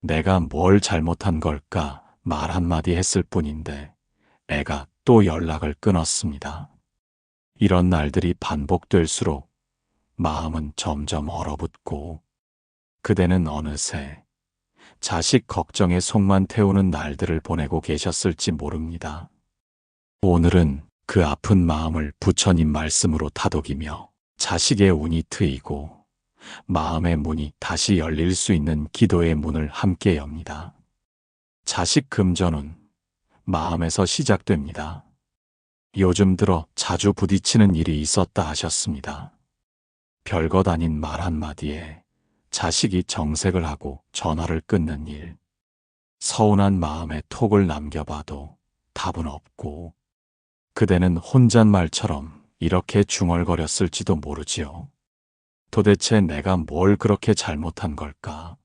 내가 뭘 잘못한 걸까 말 한마디 했을 뿐인데 애가 또 연락을 끊었습니다. 이런 날들이 반복될수록 마음은 점점 얼어붙고 그대는 어느새 자식 걱정에 속만 태우는 날들을 보내고 계셨을지 모릅니다. 오늘은 그 아픈 마음을 부처님 말씀으로 다독이며 자식의 운이 트이고 마음의 문이 다시 열릴 수 있는 기도의 문을 함께 엽니다. 자식 금전운, 마음에서 시작됩니다. 요즘 들어 자주 부딪히는 일이 있었다 하셨습니다. 별것 아닌 말 한마디에 자식이 정색을 하고 전화를 끊는 일. 서운한 마음에 톡을 남겨봐도 답은 없고 그대는 혼잣말처럼 이렇게 중얼거렸을지도 모르지요. 도대체 내가 뭘 그렇게 잘못한 걸까?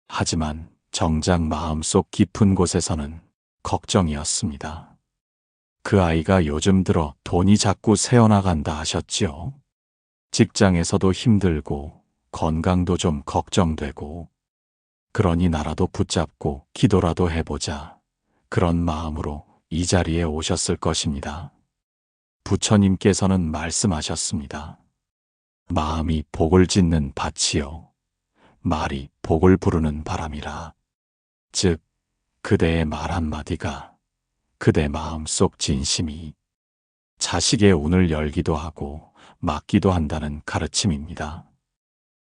하지만 정작 마음속 깊은 곳에서는 걱정이었습니다. 그 아이가 요즘 들어 돈이 자꾸 새어나간다 하셨지요. 직장에서도 힘들고 건강도 좀 걱정되고 그러니 나라도 붙잡고 기도라도 해보자. 그런 마음으로 이 자리에 오셨을 것입니다. 부처님께서는 말씀하셨습니다. 마음이 복을 짓는 밭이요. 말이 복을 부르는 바람이라. 즉, 그대의 말 한마디가 그대 마음속 진심이 자식의 운을 열기도 하고 막기도 한다는 가르침입니다.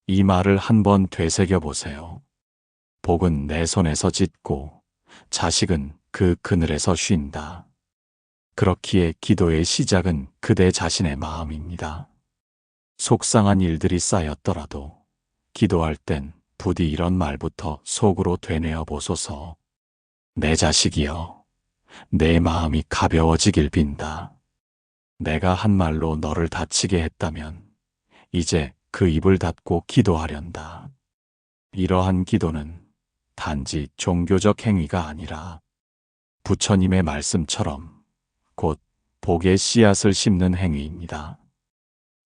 이 말을 한번 되새겨 보세요. 복은 내 손에서 짓고 자식은 그 그늘에서 쉰다. 그렇기에 기도의 시작은 그대 자신의 마음입니다. 속상한 일들이 쌓였더라도 기도할 땐 부디 이런 말부터 속으로 되뇌어 보소서. 내 자식이여, 내 마음이 가벼워지길 빈다. 내가 한 말로 너를 다치게 했다면 이제 그 입을 닫고 기도하련다. 이러한 기도는 단지 종교적 행위가 아니라 부처님의 말씀처럼 곧 복의 씨앗을 심는 행위입니다.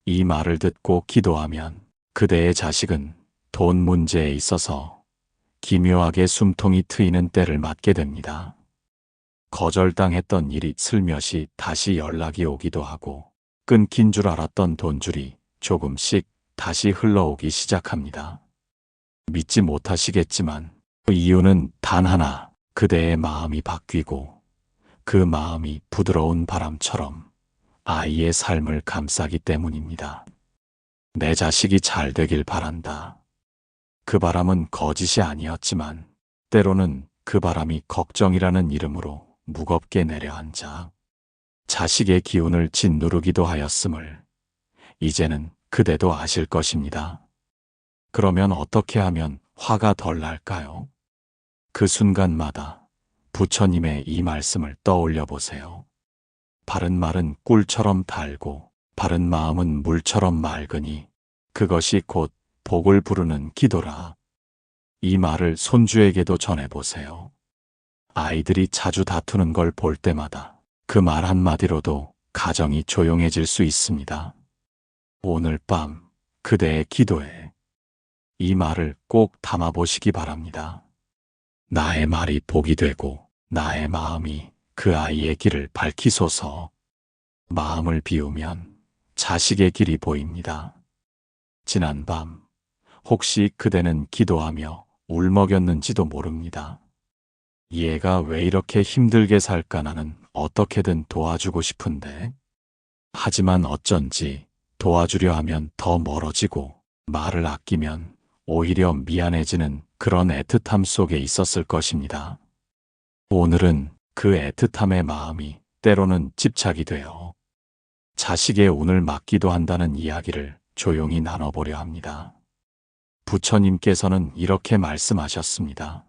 이 말을 듣고 기도하면 그대의 자식은 돈 문제에 있어서 기묘하게 숨통이 트이는 때를 맞게 됩니다. 거절당했던 일이 슬며시 다시 연락이 오기도 하고 끊긴 줄 알았던 돈줄이 조금씩 다시 흘러오기 시작합니다. 믿지 못하시겠지만 그 이유는 단 하나, 그대의 마음이 바뀌고 그 마음이 부드러운 바람처럼 아이의 삶을 감싸기 때문입니다. 내 자식이 잘 되길 바란다. 그 바람은 거짓이 아니었지만 때로는 그 바람이 걱정이라는 이름으로 무겁게 내려앉아 자식의 기운을 짓누르기도 하였음을 이제는 그대도 아실 것입니다. 그러면 어떻게 하면 화가 덜 날까요? 그 순간마다 부처님의 이 말씀을 떠올려 보세요. 바른 말은 꿀처럼 달고 바른 마음은 물처럼 맑으니 그것이 곧 복을 부르는 기도라. 이 말을 손주에게도 전해보세요. 아이들이 자주 다투는 걸 볼 때마다 그 말 한마디로도 가정이 조용해질 수 있습니다. 오늘 밤 그대의 기도에 이 말을 꼭 담아보시기 바랍니다. 나의 말이 복이 되고 나의 마음이 그 아이의 길을 밝히소서. 마음을 비우면 자식의 길이 보입니다. 지난 밤 혹시 그대는 기도하며 울먹였는지도 모릅니다. 얘가 왜 이렇게 힘들게 살까 나는 어떻게든 도와주고 싶은데. 하지만 어쩐지 도와주려 하면 더 멀어지고 말을 아끼면 오히려 미안해지는 그런 애틋함 속에 있었을 것입니다. 오늘은 그 애틋함의 마음이 때로는 집착이 되어 자식의 운을 막기도 한다는 이야기를 조용히 나눠보려 합니다. 부처님께서는 이렇게 말씀하셨습니다.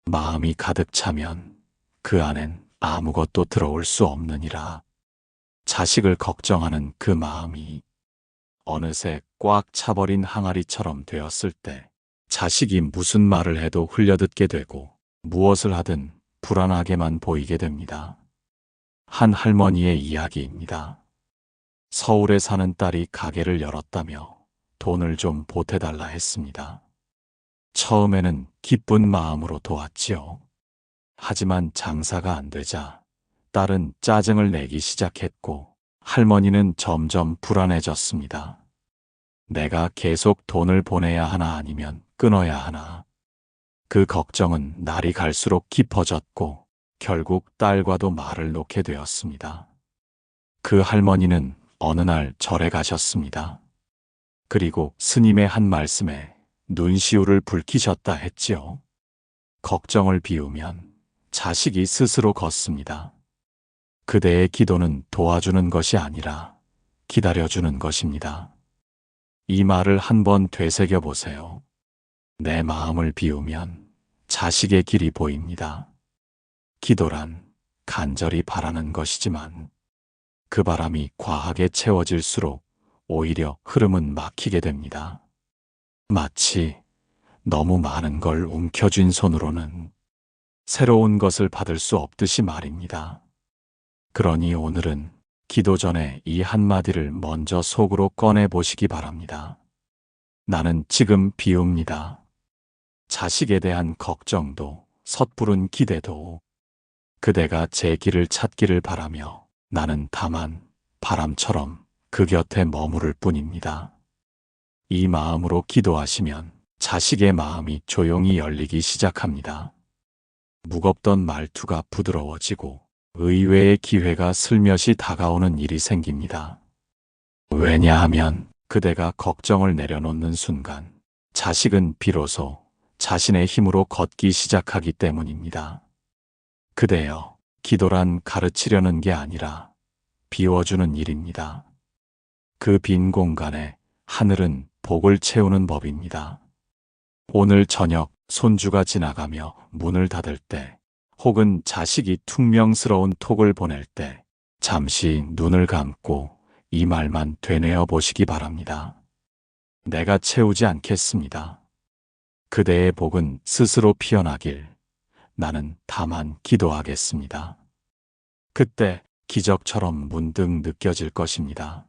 마음이 가득 차면 그 안엔 아무것도 들어올 수 없느니라. 자식을 걱정하는 그 마음이 어느새 꽉 차버린 항아리처럼 되었을 때 자식이 무슨 말을 해도 흘려듣게 되고 무엇을 하든 불안하게만 보이게 됩니다. 한 할머니의 이야기입니다. 서울에 사는 딸이 가게를 열었다며 돈을 좀 보태달라 했습니다. 처음에는 기쁜 마음으로 도왔지요. 하지만 장사가 안 되자 딸은 짜증을 내기 시작했고 할머니는 점점 불안해졌습니다. 내가 계속 돈을 보내야 하나 아니면 끊어야 하나. 그 걱정은 날이 갈수록 깊어졌고 결국 딸과도 말을 놓게 되었습니다. 그 할머니는 어느 날 절에 가셨습니다. 그리고 스님의 한 말씀에 눈시울을 붉히셨다 했지요. 걱정을 비우면 자식이 스스로 걷습니다. 그대의 기도는 도와주는 것이 아니라 기다려주는 것입니다. 이 말을 한번 되새겨 보세요. 내 마음을 비우면 자식의 길이 보입니다. 기도란 간절히 바라는 것이지만 그 바람이 과하게 채워질수록 오히려 흐름은 막히게 됩니다. 마치 너무 많은 걸 움켜쥔 손으로는 새로운 것을 받을 수 없듯이 말입니다. 그러니 오늘은 기도 전에 이 한마디를 먼저 속으로 꺼내 보시기 바랍니다. 나는 지금 비웁니다. 자식에 대한 걱정도 섣부른 기대도 그대가 제 길을 찾기를 바라며 나는 다만 바람처럼 그 곁에 머무를 뿐입니다. 이 마음으로 기도하시면 자식의 마음이 조용히 열리기 시작합니다. 무겁던 말투가 부드러워지고 의외의 기회가 슬며시 다가오는 일이 생깁니다. 왜냐하면 그대가 걱정을 내려놓는 순간 자식은 비로소 자신의 힘으로 걷기 시작하기 때문입니다. 그대여, 기도란 가르치려는 게 아니라 비워주는 일입니다. 그 빈 공간에 하늘은 복을 채우는 법입니다. 오늘 저녁 손주가 지나가며 문을 닫을 때 혹은 자식이 퉁명스러운 톡을 보낼 때 잠시 눈을 감고 이 말만 되뇌어 보시기 바랍니다. 내가 채우지 않겠습니다. 그대의 복은 스스로 피어나길 나는 다만 기도하겠습니다. 그때 기적처럼 문득 느껴질 것입니다.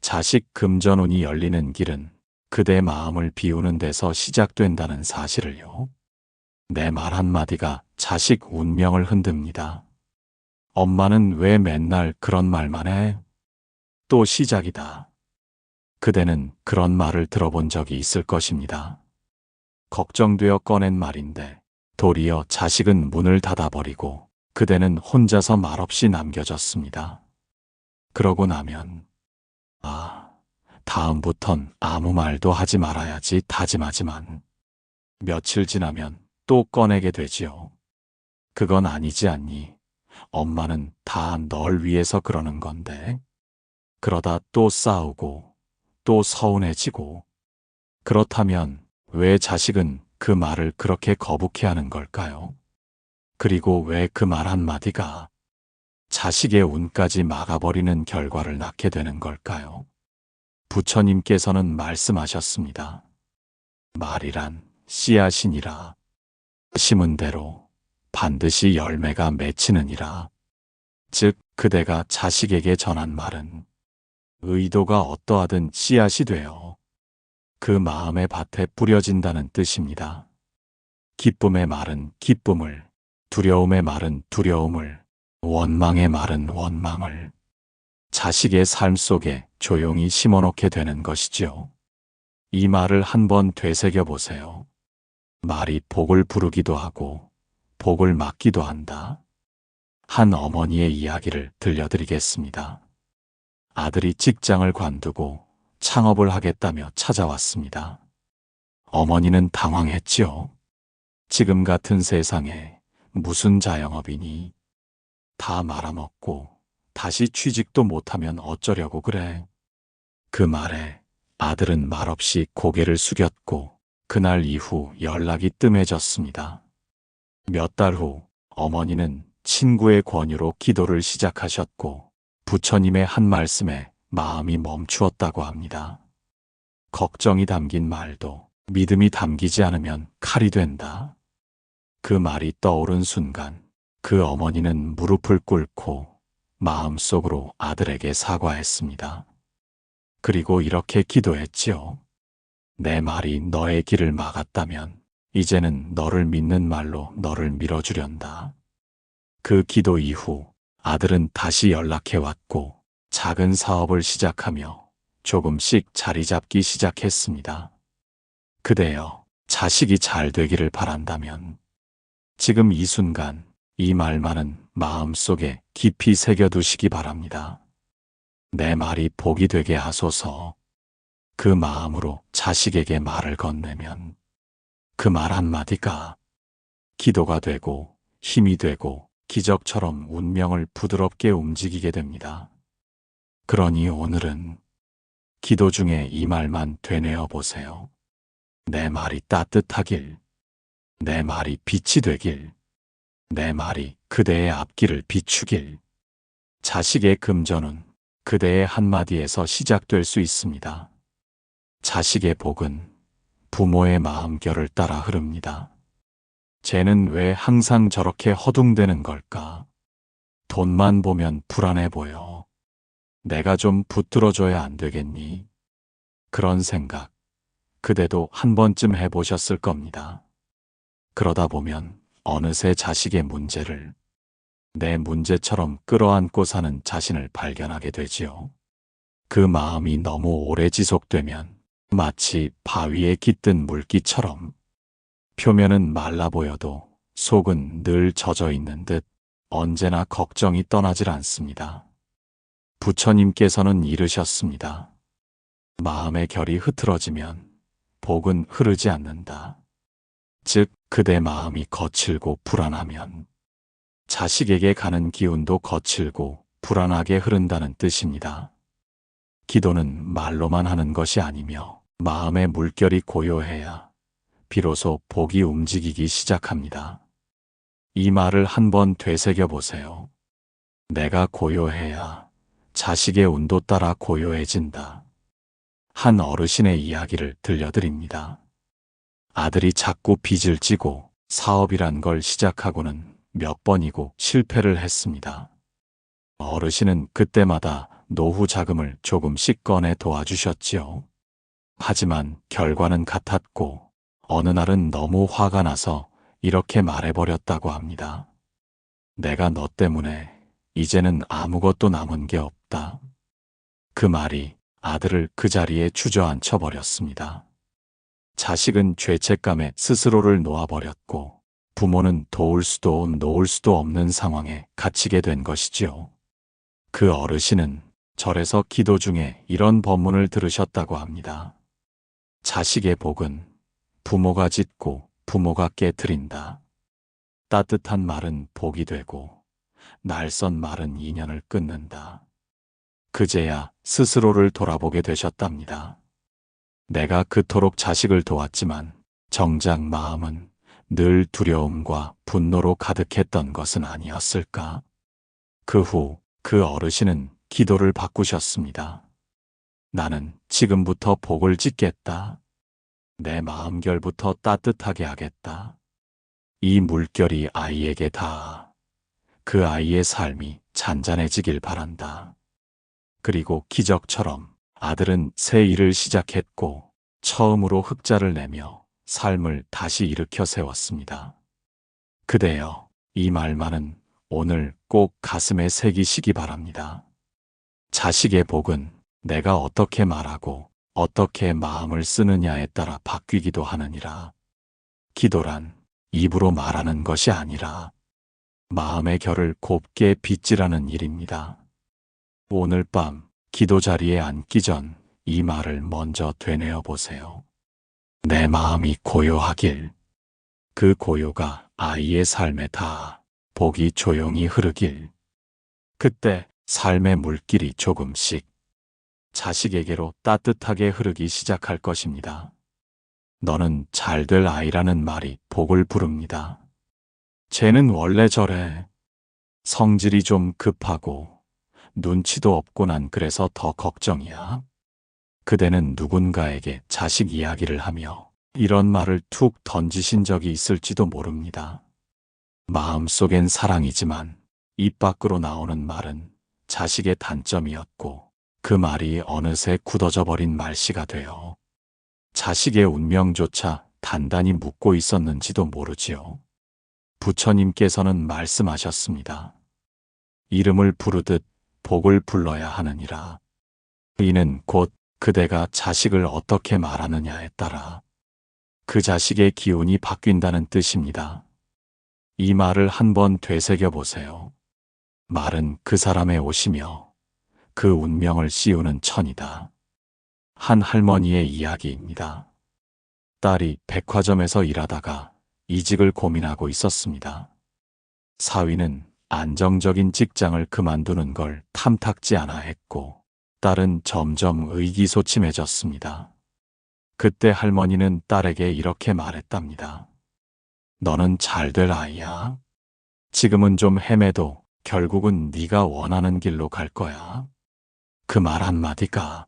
자식 금전운이 열리는 길은 그대 마음을 비우는 데서 시작된다는 사실을요. 내 말 한마디가 자식 운명을 흔듭니다. 엄마는 왜 맨날 그런 말만 해? 또 시작이다. 그대는 그런 말을 들어본 적이 있을 것입니다. 걱정되어 꺼낸 말인데 도리어 자식은 문을 닫아버리고 그대는 혼자서 말없이 남겨졌습니다. 그러고 나면 다음부턴 아무 말도 하지 말아야지 다짐하지만 며칠 지나면 또 꺼내게 되지요. 그건 아니지 않니? 엄마는 다 널 위해서 그러는 건데. 그러다 또 싸우고 또 서운해지고. 그렇다면 왜 자식은 그 말을 그렇게 거북해하는 걸까요? 그리고 왜 그 말 한마디가 자식의 운까지 막아버리는 결과를 낳게 되는 걸까요? 부처님께서는 말씀하셨습니다. 말이란 씨앗이니라. 심은 대로 반드시 열매가 맺히느니라. 즉 그대가 자식에게 전한 말은 의도가 어떠하든 씨앗이 되어 그 마음의 밭에 뿌려진다는 뜻입니다. 기쁨의 말은 기쁨을, 두려움의 말은 두려움을, 원망의 말은 원망을 자식의 삶 속에 조용히 심어놓게 되는 것이지요. 이 말을 한번 되새겨 보세요. 말이 복을 부르기도 하고 복을 막기도 한다. 한 어머니의 이야기를 들려드리겠습니다. 아들이 직장을 관두고 창업을 하겠다며 찾아왔습니다. 어머니는 당황했지요. 지금 같은 세상에 무슨 자영업이니? 다 말아먹고 다시 취직도 못하면 어쩌려고 그래? 그 말에 아들은 말없이 고개를 숙였고 그날 이후 연락이 뜸해졌습니다. 몇 달 후 어머니는 친구의 권유로 기도를 시작하셨고 부처님의 한 말씀에 마음이 멈추었다고 합니다. 걱정이 담긴 말도 믿음이 담기지 않으면 칼이 된다. 그 말이 떠오른 순간 그 어머니는 무릎을 꿇고 마음속으로 아들에게 사과했습니다. 그리고 이렇게 기도했지요. 내 말이 너의 길을 막았다면 이제는 너를 믿는 말로 너를 밀어주련다. 그 기도 이후 아들은 다시 연락해왔고 작은 사업을 시작하며 조금씩 자리 잡기 시작했습니다. 그대여, 자식이 잘 되기를 바란다면 지금 이 순간 이 말만은 마음속에 깊이 새겨두시기 바랍니다. 내 말이 복이 되게 하소서. 그 마음으로 자식에게 말을 건네면 그 말 한마디가 기도가 되고 힘이 되고 기적처럼 운명을 부드럽게 움직이게 됩니다. 그러니 오늘은 기도 중에 이 말만 되뇌어 보세요. 내 말이 따뜻하길, 내 말이 빛이 되길, 내 말이 그대의 앞길을 비추길. 자식의 금전은 그대의 한마디에서 시작될 수 있습니다. 자식의 복은 부모의 마음결을 따라 흐릅니다. 쟤는 왜 항상 저렇게 허둥대는 걸까? 돈만 보면 불안해 보여. 내가 좀 붙들어줘야 안 되겠니? 그런 생각, 그대도 한 번쯤 해보셨을 겁니다. 그러다 보면 어느새 자식의 문제를 내 문제처럼 끌어안고 사는 자신을 발견하게 되지요. 그 마음이 너무 오래 지속되면 마치 바위에 깃든 물기처럼 표면은 말라 보여도 속은 늘 젖어 있는 듯 언제나 걱정이 떠나질 않습니다. 부처님께서는 이르셨습니다. 마음의 결이 흐트러지면 복은 흐르지 않는다. 즉, 그대 마음이 거칠고 불안하면 자식에게 가는 기운도 거칠고 불안하게 흐른다는 뜻입니다. 기도는 말로만 하는 것이 아니며 마음의 물결이 고요해야 비로소 복이 움직이기 시작합니다. 이 말을 한번 되새겨 보세요. 내가 고요해야 자식의 운도 따라 고요해진다. 한 어르신의 이야기를 들려드립니다. 아들이 자꾸 빚을 지고 사업이란 걸 시작하고는 몇 번이고 실패를 했습니다. 어르신은 그때마다 노후 자금을 조금씩 꺼내 도와주셨지요. 하지만 결과는 같았고 어느 날은 너무 화가 나서 이렇게 말해버렸다고 합니다. 내가 너 때문에 이제는 아무것도 남은 게 없다. 그 말이 아들을 그 자리에 주저앉혀 버렸습니다. 자식은 죄책감에 스스로를 놓아버렸고 부모는 도울 수도 놓을 수도 없는 상황에 갇히게 된 것이지요. 그 어르신은 절에서 기도 중에 이런 법문을 들으셨다고 합니다. 자식의 복은 부모가 짓고 부모가 깨트린다. 따뜻한 말은 복이 되고 날선 말은 인연을 끊는다. 그제야 스스로를 돌아보게 되셨답니다. 내가 그토록 자식을 도왔지만 정작 마음은 늘 두려움과 분노로 가득했던 것은 아니었을까? 그 후 그 어르신은 기도를 바꾸셨습니다. 나는 지금부터 복을 짓겠다. 내 마음결부터 따뜻하게 하겠다. 이 물결이 아이에게 닿아 그 아이의 삶이 잔잔해지길 바란다. 그리고 기적처럼 아들은 새 일을 시작했고 처음으로 흑자를 내며 삶을 다시 일으켜 세웠습니다. 그대여, 이 말만은 오늘 꼭 가슴에 새기시기 바랍니다. 자식의 복은 내가 어떻게 말하고 어떻게 마음을 쓰느냐에 따라 바뀌기도 하느니라. 기도란 입으로 말하는 것이 아니라 마음의 결을 곱게 빚지라는 일입니다. 오늘 밤 기도 자리에 앉기 전 이 말을 먼저 되뇌어 보세요. 내 마음이 고요하길, 그 고요가 아이의 삶에 닿아 복이 조용히 흐르길. 그때 삶의 물길이 조금씩 자식에게로 따뜻하게 흐르기 시작할 것입니다. 너는 잘 될 아이라는 말이 복을 부릅니다. 쟤는 원래 저래. 성질이 좀 급하고 눈치도 없고 난 그래서 더 걱정이야. 그대는 누군가에게 자식 이야기를 하며 이런 말을 툭 던지신 적이 있을지도 모릅니다. 마음속엔 사랑이지만 입 밖으로 나오는 말은 자식의 단점이었고 그 말이 어느새 굳어져 버린 말씨가 되어 자식의 운명조차 단단히 묻고 있었는지도 모르지요. 부처님께서는 말씀하셨습니다. 이름을 부르듯 복을 불러야 하느니라. 이는 곧 그대가 자식을 어떻게 말하느냐에 따라 그 자식의 기운이 바뀐다는 뜻입니다. 이 말을 한번 되새겨 보세요. 말은 그 사람의 옷이며 그 운명을 씌우는 천이다. 한 할머니의 이야기입니다. 딸이 백화점에서 일하다가 이직을 고민하고 있었습니다. 사위는 안정적인 직장을 그만두는 걸 탐탁지 않아 했고, 딸은 점점 의기소침해졌습니다. 그때 할머니는 딸에게 이렇게 말했답니다. 너는 잘 될 아이야. 지금은 좀 헤매도 결국은 네가 원하는 길로 갈 거야. 그 말 한마디가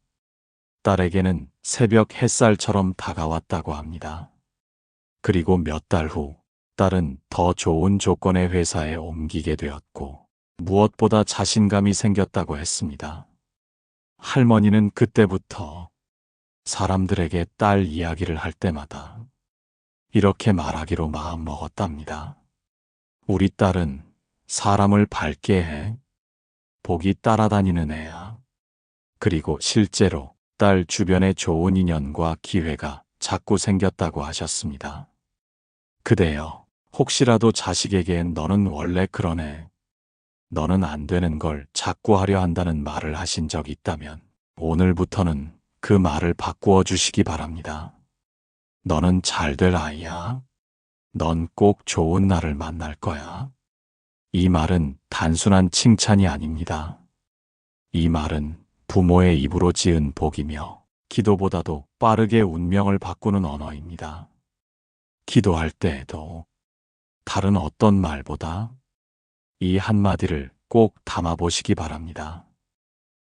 딸에게는 새벽 햇살처럼 다가왔다고 합니다. 그리고 몇 달 후 딸은 더 좋은 조건의 회사에 옮기게 되었고 무엇보다 자신감이 생겼다고 했습니다. 할머니는 그때부터 사람들에게 딸 이야기를 할 때마다 이렇게 말하기로 마음먹었답니다. 우리 딸은 사람을 밝게 해. 복이 따라다니는 애야. 그리고 실제로 딸 주변에 좋은 인연과 기회가 자꾸 생겼다고 하셨습니다. 그대여, 혹시라도 자식에게 너는 원래 그런 애, 너는 안 되는 걸 자꾸 하려 한다는 말을 하신 적 있다면 오늘부터는 그 말을 바꾸어 주시기 바랍니다. 너는 잘 될 아이야. 넌 꼭 좋은 날을 만날 거야. 이 말은 단순한 칭찬이 아닙니다. 이 말은 부모의 입으로 지은 복이며 기도보다도 빠르게 운명을 바꾸는 언어입니다. 기도할 때에도 다른 어떤 말보다 이 한마디를 꼭 담아보시기 바랍니다.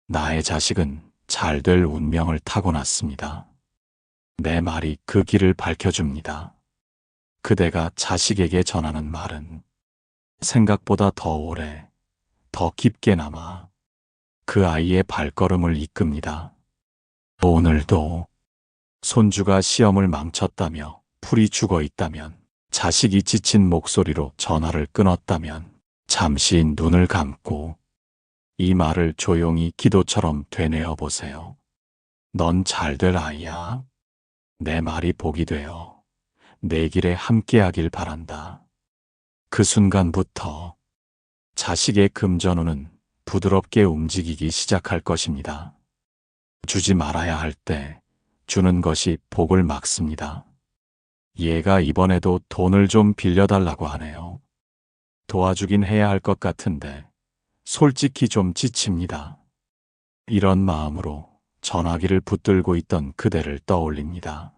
나의 자식은 잘 될 운명을 타고났습니다. 내 말이 그 길을 밝혀줍니다. 그대가 자식에게 전하는 말은 생각보다 더 오래, 더 깊게 남아 그 아이의 발걸음을 이끕니다. 오늘도 손주가 시험을 망쳤다며 풀이 죽어 있다면, 자식이 지친 목소리로 전화를 끊었다면 잠시 눈을 감고 이 말을 조용히 기도처럼 되뇌어 보세요. 넌 잘 될 아이야. 내 말이 복이 되어 내 길에 함께하길 바란다. 그 순간부터 자식의 금전운은 부드럽게 움직이기 시작할 것입니다. 주지 말아야 할 때 주는 것이 복을 막습니다. 얘가 이번에도 돈을 좀 빌려달라고 하네요. 도와주긴 해야 할 것 같은데 솔직히 좀 지칩니다. 이런 마음으로 전화기를 붙들고 있던 그대를 떠올립니다.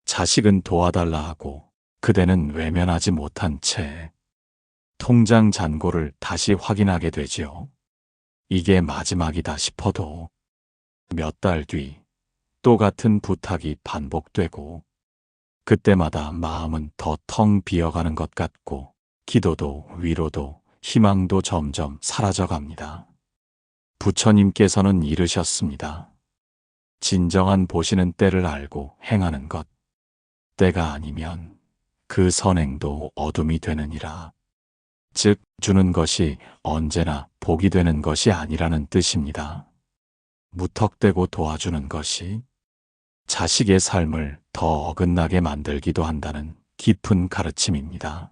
자식은 도와달라 하고 그대는 외면하지 못한 채 통장 잔고를 다시 확인하게 되지요. 이게 마지막이다 싶어도 몇 달 뒤 또 같은 부탁이 반복되고 그때마다 마음은 더 텅 비어가는 것 같고 기도도 위로도 희망도 점점 사라져갑니다. 부처님께서는 이르셨습니다. 진정한 보시는 때를 알고 행하는 것, 때가 아니면 그 선행도 어둠이 되느니라. 즉, 주는 것이 언제나 복이 되는 것이 아니라는 뜻입니다. 무턱대고 도와주는 것이 자식의 삶을 더 어긋나게 만들기도 한다는 깊은 가르침입니다.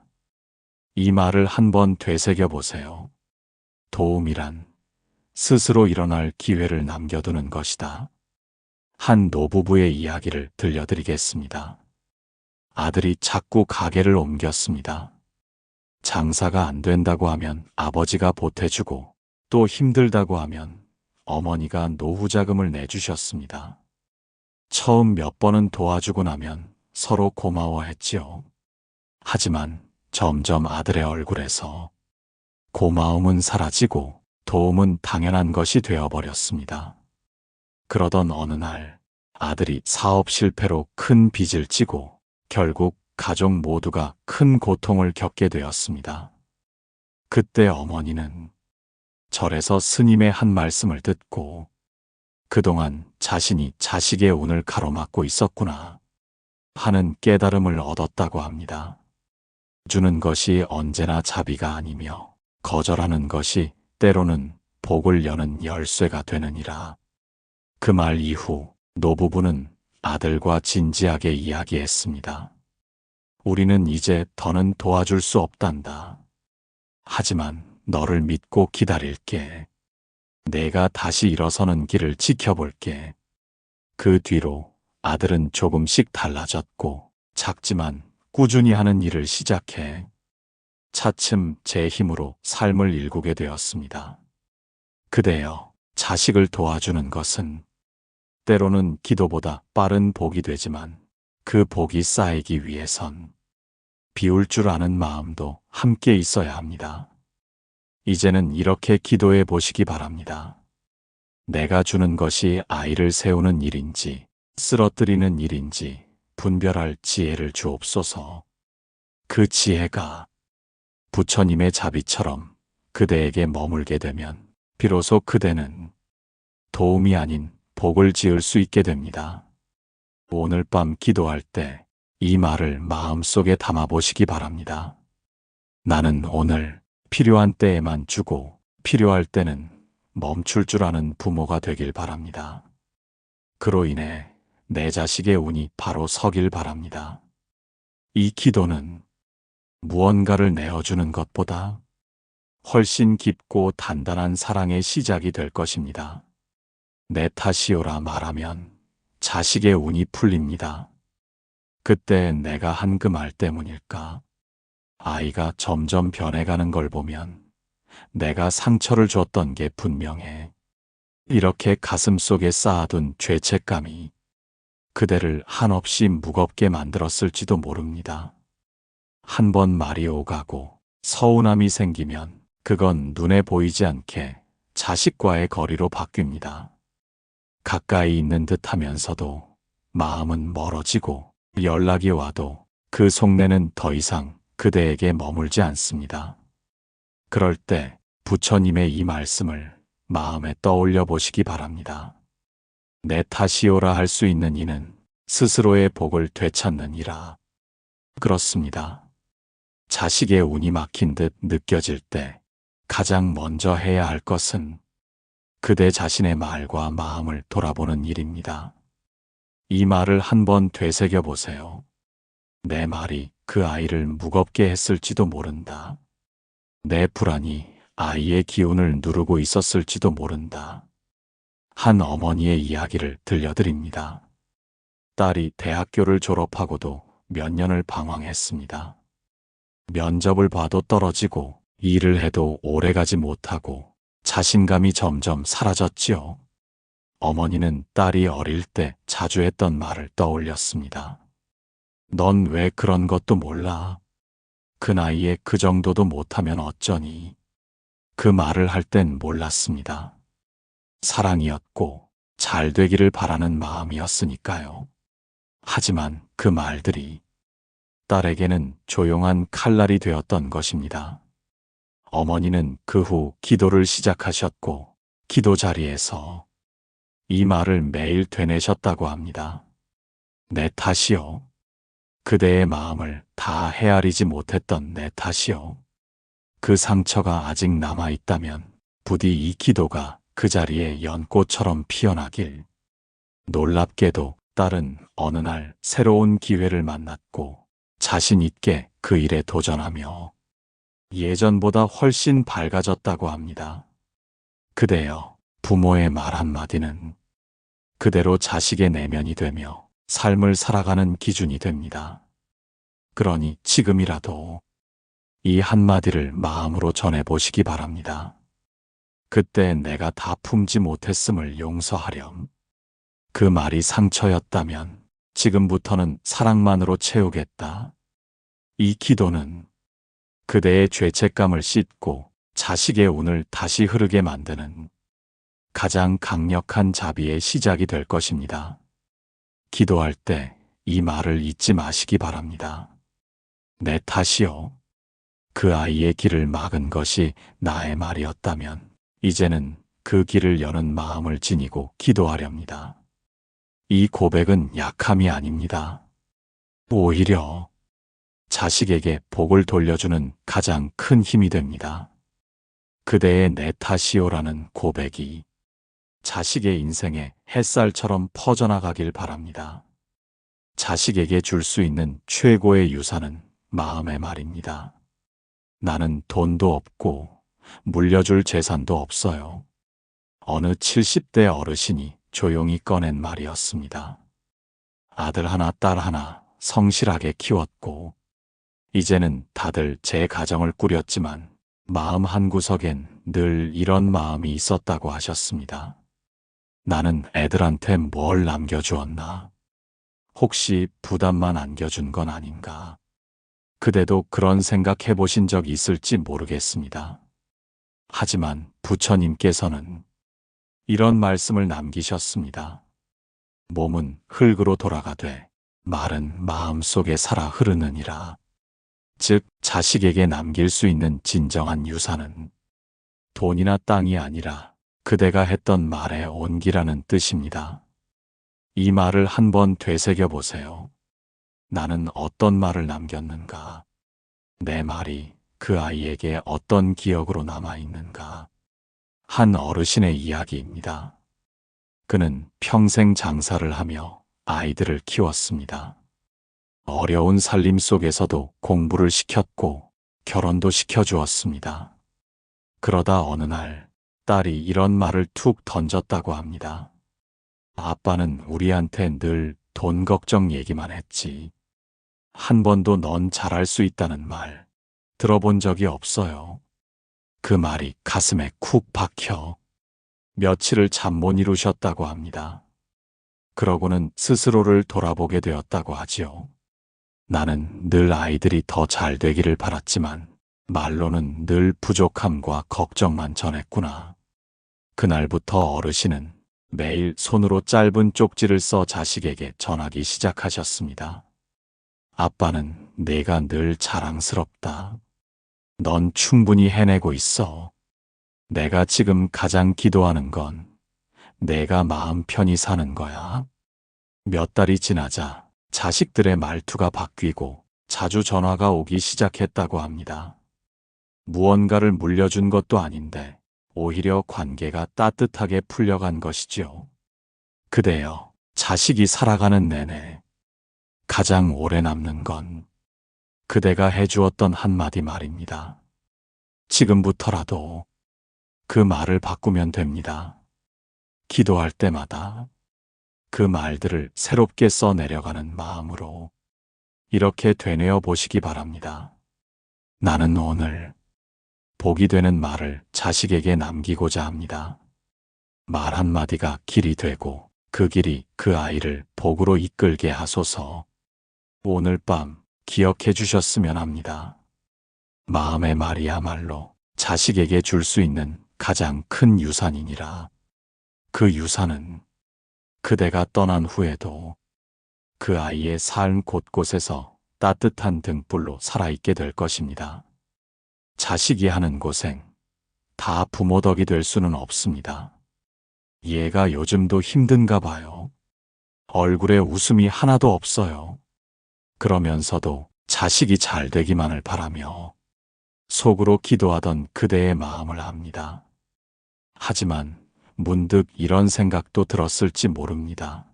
이 말을 한번 되새겨 보세요. 도움이란 스스로 일어날 기회를 남겨두는 것이다. 한 노부부의 이야기를 들려드리겠습니다. 아들이 자꾸 가게를 옮겼습니다. 장사가 안 된다고 하면 아버지가 보태주고 또 힘들다고 하면 어머니가 노후자금을 내주셨습니다. 처음 몇 번은 도와주고 나면 서로 고마워했지요. 하지만 점점 아들의 얼굴에서 고마움은 사라지고 도움은 당연한 것이 되어버렸습니다. 그러던 어느 날 아들이 사업 실패로 큰 빚을 지고 결국 가족 모두가 큰 고통을 겪게 되었습니다. 그때 어머니는 절에서 스님의 한 말씀을 듣고 그동안 자신이 자식의 운을 가로막고 있었구나 하는 깨달음을 얻었다고 합니다. 주는 것이 언제나 자비가 아니며 거절하는 것이 때로는 복을 여는 열쇠가 되느니라. 그 말 이후 노부부는 아들과 진지하게 이야기했습니다. 우리는 이제 더는 도와줄 수 없단다. 하지만 너를 믿고 기다릴게. 내가 다시 일어서는 길을 지켜볼게. 그 뒤로 아들은 조금씩 달라졌고 작지만 꾸준히 하는 일을 시작해 차츰 제 힘으로 삶을 일구게 되었습니다. 그대여, 자식을 도와주는 것은 때로는 기도보다 빠른 복이 되지만 그 복이 쌓이기 위해선 비울 줄 아는 마음도 함께 있어야 합니다. 이제는 이렇게 기도해 보시기 바랍니다. 내가 주는 것이 아이를 세우는 일인지 쓰러뜨리는 일인지 분별할 지혜를 주옵소서. 그 지혜가 부처님의 자비처럼 그대에게 머물게 되면 비로소 그대는 도움이 아닌 복을 지을 수 있게 됩니다. 오늘 밤 기도할 때 이 말을 마음속에 담아보시기 바랍니다. 나는 오늘 필요한 때에만 주고 필요할 때는 멈출 줄 아는 부모가 되길 바랍니다. 그로 인해 내 자식의 운이 바로 서길 바랍니다. 이 기도는 무언가를 내어주는 것보다 훨씬 깊고 단단한 사랑의 시작이 될 것입니다. 내 탓이오라 말하면 자식의 운이 풀립니다. 그때 내가 한 그 말 때문일까? 아이가 점점 변해가는 걸 보면 내가 상처를 줬던 게 분명해. 이렇게 가슴속에 쌓아둔 죄책감이 그대를 한없이 무겁게 만들었을지도 모릅니다. 한 번 말이 오가고 서운함이 생기면 그건 눈에 보이지 않게 자식과의 거리로 바뀝니다. 가까이 있는 듯 하면서도 마음은 멀어지고 연락이 와도 그 속내는 더 이상 그대에게 머물지 않습니다. 그럴 때 부처님의 이 말씀을 마음에 떠올려 보시기 바랍니다. 내 탓이오라 할 수 있는 이는 스스로의 복을 되찾는 이라. 그렇습니다. 자식의 운이 막힌 듯 느껴질 때 가장 먼저 해야 할 것은 그대 자신의 말과 마음을 돌아보는 일입니다. 이 말을 한번 되새겨 보세요. 내 말이 그 아이를 무겁게 했을지도 모른다. 내 불안이 아이의 기운을 누르고 있었을지도 모른다. 한 어머니의 이야기를 들려드립니다. 딸이 대학교를 졸업하고도 몇 년을 방황했습니다. 면접을 봐도 떨어지고 일을 해도 오래가지 못하고 자신감이 점점 사라졌지요. 어머니는 딸이 어릴 때 자주 했던 말을 떠올렸습니다. 넌 왜 그런 것도 몰라? 그 나이에 그 정도도 못하면 어쩌니? 그 말을 할 땐 몰랐습니다. 사랑이었고 잘 되기를 바라는 마음이었으니까요. 하지만 그 말들이 딸에게는 조용한 칼날이 되었던 것입니다. 어머니는 그 후 기도를 시작하셨고 기도 자리에서 이 말을 매일 되뇌셨다고 합니다. 내 탓이요. 그대의 마음을 다 헤아리지 못했던 내 탓이요. 그 상처가 아직 남아있다면 부디 이 기도가 그 자리에 연꽃처럼 피어나길. 놀랍게도 딸은 어느 날 새로운 기회를 만났고 자신 있게 그 일에 도전하며 예전보다 훨씬 밝아졌다고 합니다. 그대여, 부모의 말 한마디는 그대로 자식의 내면이 되며 삶을 살아가는 기준이 됩니다. 그러니 지금이라도 이 한마디를 마음으로 전해보시기 바랍니다. 그때 내가 다 품지 못했음을 용서하렴. 그 말이 상처였다면 지금부터는 사랑만으로 채우겠다. 이 기도는 그대의 죄책감을 씻고 자식의 운을 다시 흐르게 만드는 가장 강력한 자비의 시작이 될 것입니다. 기도할 때 이 말을 잊지 마시기 바랍니다. 내 탓이요. 그 아이의 길을 막은 것이 나의 말이었다면 이제는 그 길을 여는 마음을 지니고 기도하렵니다. 이 고백은 약함이 아닙니다. 오히려 자식에게 복을 돌려주는 가장 큰 힘이 됩니다. 그대의 내 탓이오라는 고백이 자식의 인생에 햇살처럼 퍼져나가길 바랍니다. 자식에게 줄 수 있는 최고의 유산은 마음의 말입니다. 나는 돈도 없고 물려줄 재산도 없어요. 어느 70대 어르신이 조용히 꺼낸 말이었습니다. 아들 하나, 딸 하나 성실하게 키웠고, 이제는 다들 제 가정을 꾸렸지만 마음 한구석엔 늘 이런 마음이 있었다고 하셨습니다. 나는 애들한테 뭘 남겨주었나? 혹시 부담만 안겨준 건 아닌가? 그대도 그런 생각해 보신 적 있을지 모르겠습니다. 하지만 부처님께서는 이런 말씀을 남기셨습니다. 몸은 흙으로 돌아가되 말은 마음속에 살아 흐르느니라. 즉, 자식에게 남길 수 있는 진정한 유산은 돈이나 땅이 아니라 그대가 했던 말의 온기라는 뜻입니다. 이 말을 한번 되새겨 보세요. 나는 어떤 말을 남겼는가? 내 말이 그 아이에게 어떤 기억으로 남아있는가? 한 어르신의 이야기입니다. 그는 평생 장사를 하며 아이들을 키웠습니다. 어려운 살림 속에서도 공부를 시켰고 결혼도 시켜주었습니다. 그러다 어느 날 딸이 이런 말을 툭 던졌다고 합니다. 아빠는 우리한테 늘 돈 걱정 얘기만 했지. 한 번도 넌 잘할 수 있다는 말 들어본 적이 없어요. 그 말이 가슴에 쿡 박혀 며칠을 잠 못 이루셨다고 합니다. 그러고는 스스로를 돌아보게 되었다고 하지요. 나는 늘 아이들이 더 잘 되기를 바랐지만 말로는 늘 부족함과 걱정만 전했구나. 그날부터 어르신은 매일 손으로 짧은 쪽지를 써 자식에게 전하기 시작하셨습니다. 아빠는 내가 늘 자랑스럽다. 넌 충분히 해내고 있어. 내가 지금 가장 기도하는 건 내가 마음 편히 사는 거야. 몇 달이 지나자 자식들의 말투가 바뀌고 자주 전화가 오기 시작했다고 합니다. 무언가를 물려준 것도 아닌데 오히려 관계가 따뜻하게 풀려간 것이지요. 그대여, 자식이 살아가는 내내 가장 오래 남는 건 그대가 해주었던 한마디 말입니다. 지금부터라도 그 말을 바꾸면 됩니다. 기도할 때마다 그 말들을 새롭게 써내려가는 마음으로 이렇게 되뇌어 보시기 바랍니다. 나는 오늘 복이 되는 말을 자식에게 남기고자 합니다. 말 한마디가 길이 되고 그 길이 그 아이를 복으로 이끌게 하소서. 오늘 밤 기억해 주셨으면 합니다. 마음의 말이야말로 자식에게 줄 수 있는 가장 큰 유산이니라. 그 유산은 그대가 떠난 후에도 그 아이의 삶 곳곳에서 따뜻한 등불로 살아있게 될 것입니다. 자식이 하는 고생, 다 부모 덕이 될 수는 없습니다. 얘가 요즘도 힘든가 봐요. 얼굴에 웃음이 하나도 없어요. 그러면서도 자식이 잘 되기만을 바라며 속으로 기도하던 그대의 마음을 압니다. 하지만 문득 이런 생각도 들었을지 모릅니다.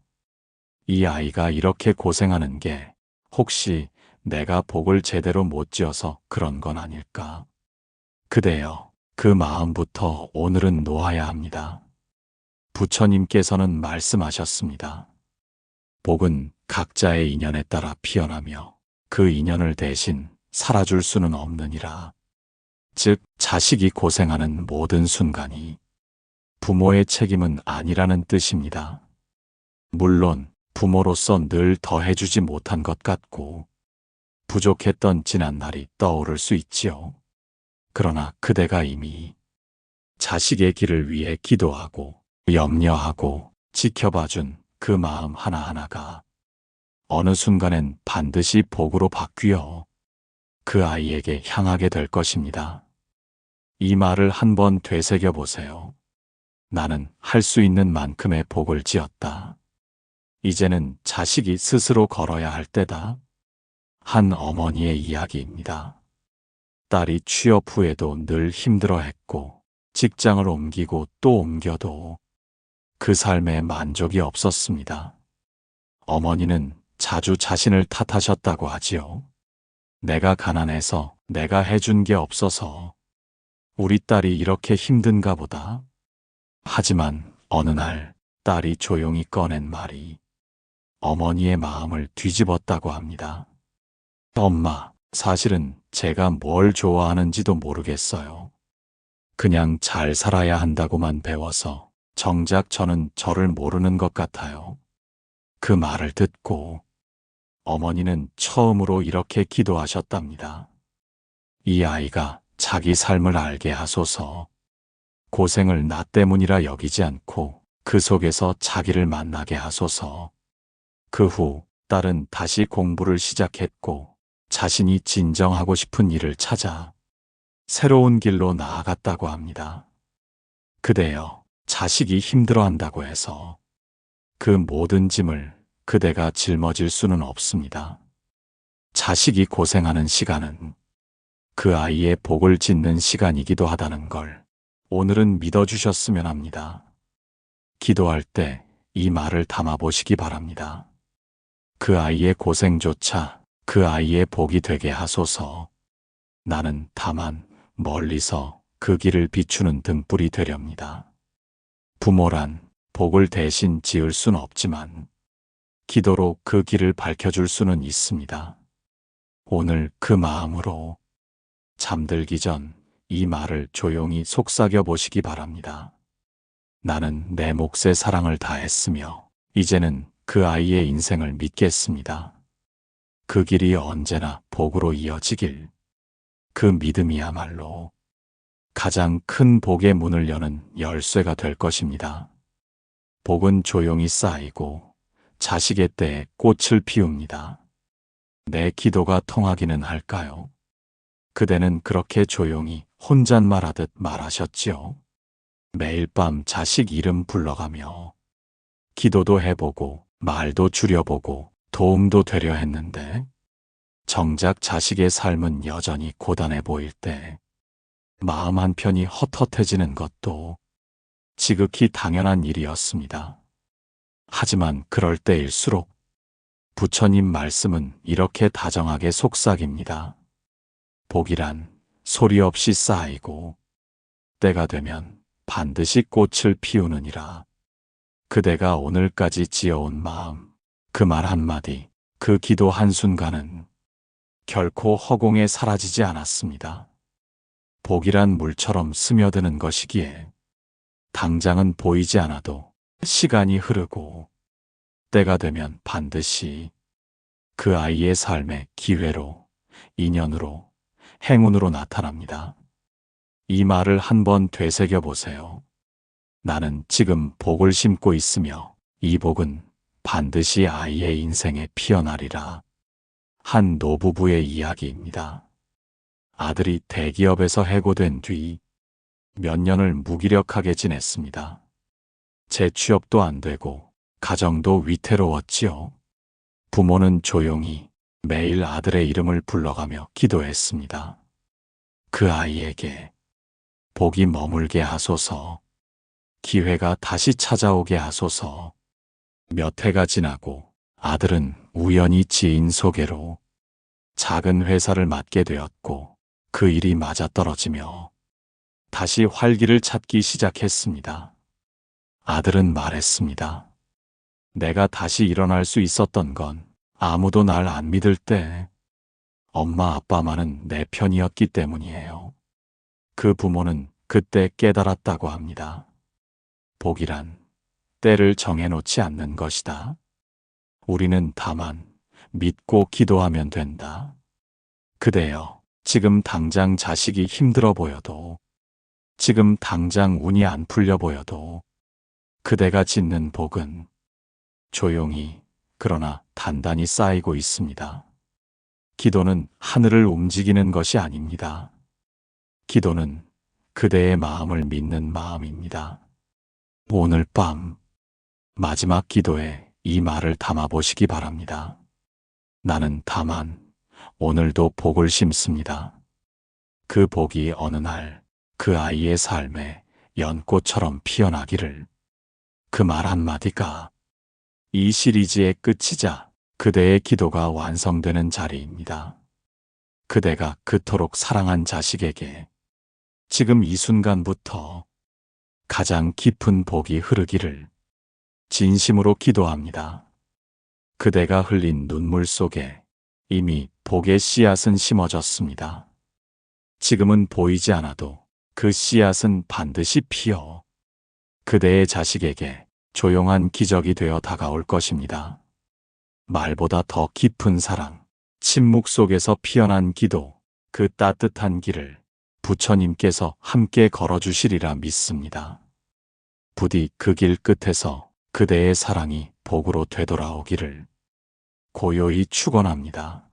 이 아이가 이렇게 고생하는 게 혹시 내가 복을 제대로 못 지어서 그런 건 아닐까? 그대여, 그 마음부터 오늘은 놓아야 합니다. 부처님께서는 말씀하셨습니다. 복은 각자의 인연에 따라 피어나며 그 인연을 대신 살아줄 수는 없느니라. 즉, 자식이 고생하는 모든 순간이 부모의 책임은 아니라는 뜻입니다. 물론 부모로서 늘 더해주지 못한 것 같고 부족했던 지난 날이 떠오를 수 있지요. 그러나 그대가 이미 자식의 길을 위해 기도하고 염려하고 지켜봐준 그 마음 하나하나가 어느 순간엔 반드시 복으로 바뀌어 그 아이에게 향하게 될 것입니다. 이 말을 한번 되새겨 보세요. 나는 할 수 있는 만큼의 복을 지었다. 이제는 자식이 스스로 걸어야 할 때다. 한 어머니의 이야기입니다. 딸이 취업 후에도 늘 힘들어했고 직장을 옮기고 또 옮겨도 그 삶에 만족이 없었습니다. 어머니는 자주 자신을 탓하셨다고 하지요. 내가 가난해서, 내가 해준 게 없어서 우리 딸이 이렇게 힘든가 보다. 하지만 어느 날 딸이 조용히 꺼낸 말이 어머니의 마음을 뒤집었다고 합니다. 엄마, 사실은 제가 뭘 좋아하는지도 모르겠어요. 그냥 잘 살아야 한다고만 배워서 정작 저는 저를 모르는 것 같아요. 그 말을 듣고 어머니는 처음으로 이렇게 기도하셨답니다. 이 아이가 자기 삶을 알게 하소서. 고생을 나 때문이라 여기지 않고 그 속에서 자기를 만나게 하소서. 그 후 딸은 다시 공부를 시작했고 자신이 진정하고 싶은 일을 찾아 새로운 길로 나아갔다고 합니다. 그대여, 자식이 힘들어한다고 해서 그 모든 짐을 그대가 짊어질 수는 없습니다. 자식이 고생하는 시간은 그 아이의 복을 짓는 시간이기도 하다는 걸 오늘은 믿어주셨으면 합니다. 기도할 때 이 말을 담아보시기 바랍니다. 그 아이의 고생조차 그 아이의 복이 되게 하소서. 나는 다만 멀리서 그 길을 비추는 등불이 되렵니다. 부모란 복을 대신 지을 순 없지만 기도로 그 길을 밝혀줄 수는 있습니다. 오늘 그 마음으로 잠들기 전 이 말을 조용히 속삭여 보시기 바랍니다. 나는 내 몫의 사랑을 다했으며 이제는 그 아이의 인생을 믿겠습니다. 그 길이 언제나 복으로 이어지길. 그 믿음이야말로 가장 큰 복의 문을 여는 열쇠가 될 것입니다. 복은 조용히 쌓이고 자식의 때에 꽃을 피웁니다. 내 기도가 통하기는 할까요? 그대는 그렇게 조용히 혼잣말하듯 말하셨지요. 매일 밤 자식 이름 불러가며 기도도 해보고 말도 줄여보고 도움도 되려 했는데 정작 자식의 삶은 여전히 고단해 보일 때 마음 한편이 헛헛해지는 것도 지극히 당연한 일이었습니다. 하지만 그럴 때일수록 부처님 말씀은 이렇게 다정하게 속삭입니다. 복이란 소리 없이 쌓이고 때가 되면 반드시 꽃을 피우느니라. 그대가 오늘까지 지어온 마음, 그 말 한마디, 그 기도 한순간은 결코 허공에 사라지지 않았습니다. 복이란 물처럼 스며드는 것이기에 당장은 보이지 않아도 시간이 흐르고 때가 되면 반드시 그 아이의 삶의 기회로, 인연으로, 행운으로 나타납니다. 이 말을 한번 되새겨 보세요. 나는 지금 복을 심고 있으며 이 복은 반드시 아이의 인생에 피어나리라. 한 노부부의 이야기입니다. 아들이 대기업에서 해고된 뒤 몇 년을 무기력하게 지냈습니다. 재취업도 안 되고 가정도 위태로웠지요. 부모는 조용히 매일 아들의 이름을 불러가며 기도했습니다. 그 아이에게 복이 머물게 하소서, 기회가 다시 찾아오게 하소서. 몇 해가 지나고 아들은 우연히 지인 소개로 작은 회사를 맡게 되었고 그 일이 맞아떨어지며 다시 활기를 찾기 시작했습니다. 아들은 말했습니다. 내가 다시 일어날 수 있었던 건 아무도 날 안 믿을 때 엄마 아빠만은 내 편이었기 때문이에요. 그 부모는 그때 깨달았다고 합니다. 복이란 때를 정해놓지 않는 것이다. 우리는 다만 믿고 기도하면 된다. 그대여, 지금 당장 자식이 힘들어 보여도, 지금 당장 운이 안 풀려 보여도 그대가 짓는 복은 조용히 그러나 단단히 쌓이고 있습니다. 기도는 하늘을 움직이는 것이 아닙니다. 기도는 그대의 마음을 믿는 마음입니다. 오늘 밤 마지막 기도에 이 말을 담아보시기 바랍니다. 나는 다만 오늘도 복을 심습니다. 그 복이 어느 날 그 아이의 삶에 연꽃처럼 피어나기를. 그 말 한마디가 이 시리즈의 끝이자 그대의 기도가 완성되는 자리입니다. 그대가 그토록 사랑한 자식에게 지금 이 순간부터 가장 깊은 복이 흐르기를 진심으로 기도합니다. 그대가 흘린 눈물 속에 이미 복의 씨앗은 심어졌습니다. 지금은 보이지 않아도 그 씨앗은 반드시 피어 그대의 자식에게 조용한 기적이 되어 다가올 것입니다. 말보다 더 깊은 사랑, 침묵 속에서 피어난 기도, 그 따뜻한 길을 부처님께서 함께 걸어주시리라 믿습니다. 부디 그 길 끝에서 그대의 사랑이 복으로 되돌아오기를 고요히 축원합니다.